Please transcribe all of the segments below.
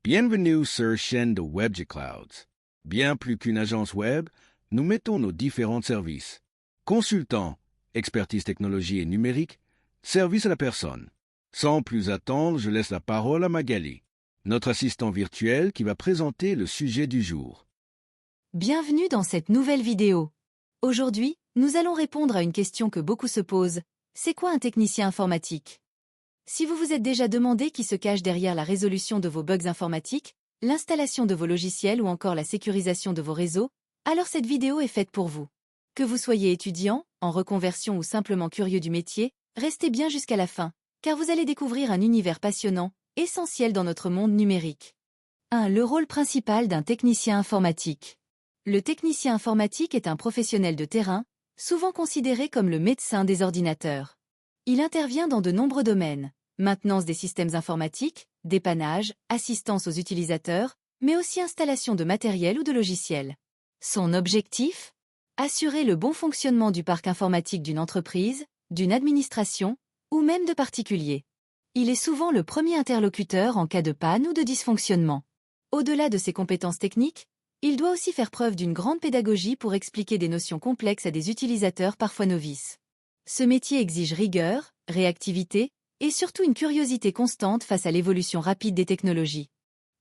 Bienvenue sur chaîne de WebG Clouds. Bien plus qu'une agence web, nous mettons nos différents services. Consultant, expertise technologie et numérique, service à la personne. Sans plus attendre, je laisse la parole à Magali, notre assistant virtuel qui va présenter le sujet du jour. Bienvenue dans cette nouvelle vidéo. Aujourd'hui, nous allons répondre à une question que beaucoup se posent. C'est quoi un technicien informatique? Si vous vous êtes déjà demandé qui se cache derrière la résolution de vos bugs informatiques, l'installation de vos logiciels ou encore la sécurisation de vos réseaux, alors cette vidéo est faite pour vous. Que vous soyez étudiant, en reconversion ou simplement curieux du métier, restez bien jusqu'à la fin, car vous allez découvrir un univers passionnant, essentiel dans notre monde numérique. 1. Le rôle principal d'un technicien informatique. Le technicien informatique est un professionnel de terrain, souvent considéré comme le médecin des ordinateurs. Il intervient dans de nombreux domaines: maintenance des systèmes informatiques, dépannage, assistance aux utilisateurs, mais aussi installation de matériel ou de logiciels. Son objectif? Assurer le bon fonctionnement du parc informatique d'une entreprise, d'une administration, ou même de particuliers. Il est souvent le premier interlocuteur en cas de panne ou de dysfonctionnement. Au-delà de ses compétences techniques, il doit aussi faire preuve d'une grande pédagogie pour expliquer des notions complexes à des utilisateurs parfois novices. Ce métier exige rigueur, réactivité, et surtout une curiosité constante face à l'évolution rapide des technologies.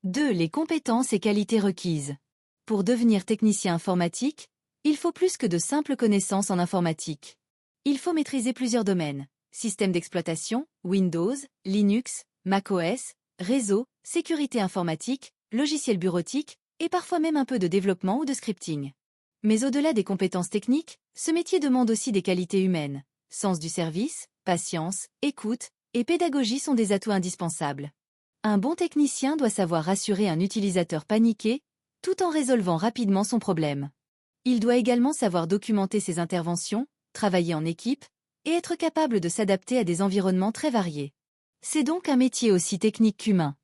2. Les compétences et qualités requises. Pour devenir technicien informatique, il faut plus que de simples connaissances en informatique. Il faut maîtriser plusieurs domaines: système d'exploitation, Windows, Linux, macOS, réseau, sécurité informatique, logiciel bureautique, et parfois même un peu de développement ou de scripting. Mais au-delà des compétences techniques, ce métier demande aussi des qualités humaines. Sens du service, patience, écoute et pédagogie sont des atouts indispensables. Un bon technicien doit savoir rassurer un utilisateur paniqué, tout en résolvant rapidement son problème. Il doit également savoir documenter ses interventions, travailler en équipe, et être capable de s'adapter à des environnements très variés. C'est donc un métier aussi technique qu'humain.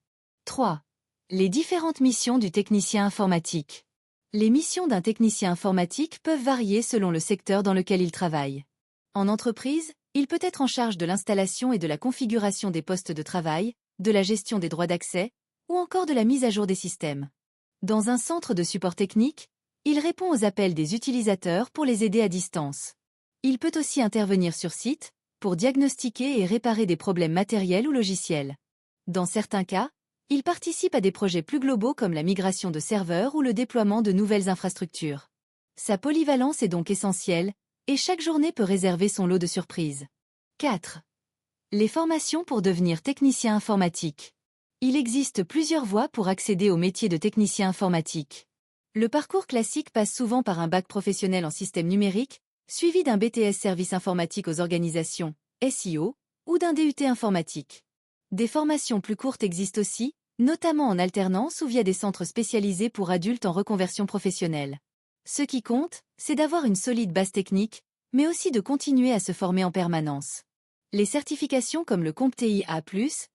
3. Les différentes missions du technicien informatique. Les missions d'un technicien informatique peuvent varier selon le secteur dans lequel il travaille. En entreprise, il peut être en charge de l'installation et de la configuration des postes de travail, de la gestion des droits d'accès, ou encore de la mise à jour des systèmes. Dans un centre de support technique, il répond aux appels des utilisateurs pour les aider à distance. Il peut aussi intervenir sur site, pour diagnostiquer et réparer des problèmes matériels ou logiciels. Dans certains cas, il participe à des projets plus globaux comme la migration de serveurs ou le déploiement de nouvelles infrastructures. Sa polyvalence est donc essentielle, et chaque journée peut réserver son lot de surprises. 4. Les formations pour devenir technicien informatique. Il existe plusieurs voies pour accéder au métier de technicien informatique. Le parcours classique passe souvent par un bac professionnel en système numérique, suivi d'un BTS service informatique aux organisations, SIO, ou d'un DUT informatique. Des formations plus courtes existent aussi, notamment en alternance ou via des centres spécialisés pour adultes en reconversion professionnelle. Ce qui compte, c'est d'avoir une solide base technique, mais aussi de continuer à se former en permanence. Les certifications comme le CompTIA+,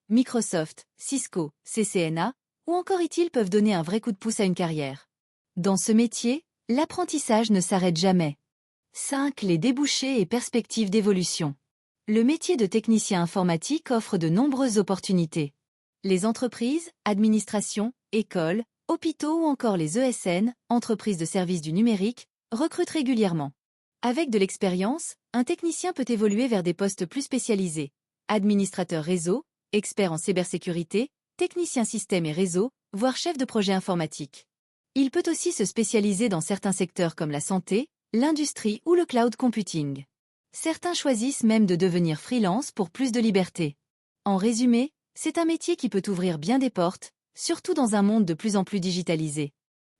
Microsoft, Cisco, CCNA, ou encore ITIL peuvent donner un vrai coup de pouce à une carrière. Dans ce métier, l'apprentissage ne s'arrête jamais. 5. Les débouchés et perspectives d'évolution. Le métier de technicien informatique offre de nombreuses opportunités. Les entreprises, administrations, écoles, hôpitaux ou encore les ESN, entreprises de services du numérique, recrutent régulièrement. Avec de l'expérience, un technicien peut évoluer vers des postes plus spécialisés: administrateur réseau, expert en cybersécurité, technicien système et réseau, voire chef de projet informatique. Il peut aussi se spécialiser dans certains secteurs comme la santé, l'industrie ou le cloud computing. Certains choisissent même de devenir freelance pour plus de liberté. En résumé, c'est un métier qui peut ouvrir bien des portes, surtout dans un monde de plus en plus digitalisé.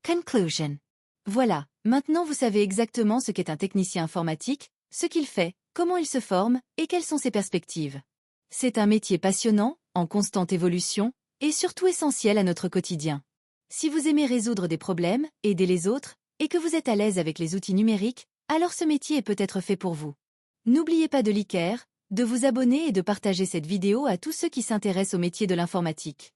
Conclusion. Voilà, maintenant vous savez exactement ce qu'est un technicien informatique, ce qu'il fait, comment il se forme et quelles sont ses perspectives. C'est un métier passionnant, en constante évolution, et surtout essentiel à notre quotidien. Si vous aimez résoudre des problèmes, aider les autres, et que vous êtes à l'aise avec les outils numériques, alors ce métier est peut-être fait pour vous. N'oubliez pas de liker, de vous abonner et de partager cette vidéo à tous ceux qui s'intéressent au métier de l'informatique.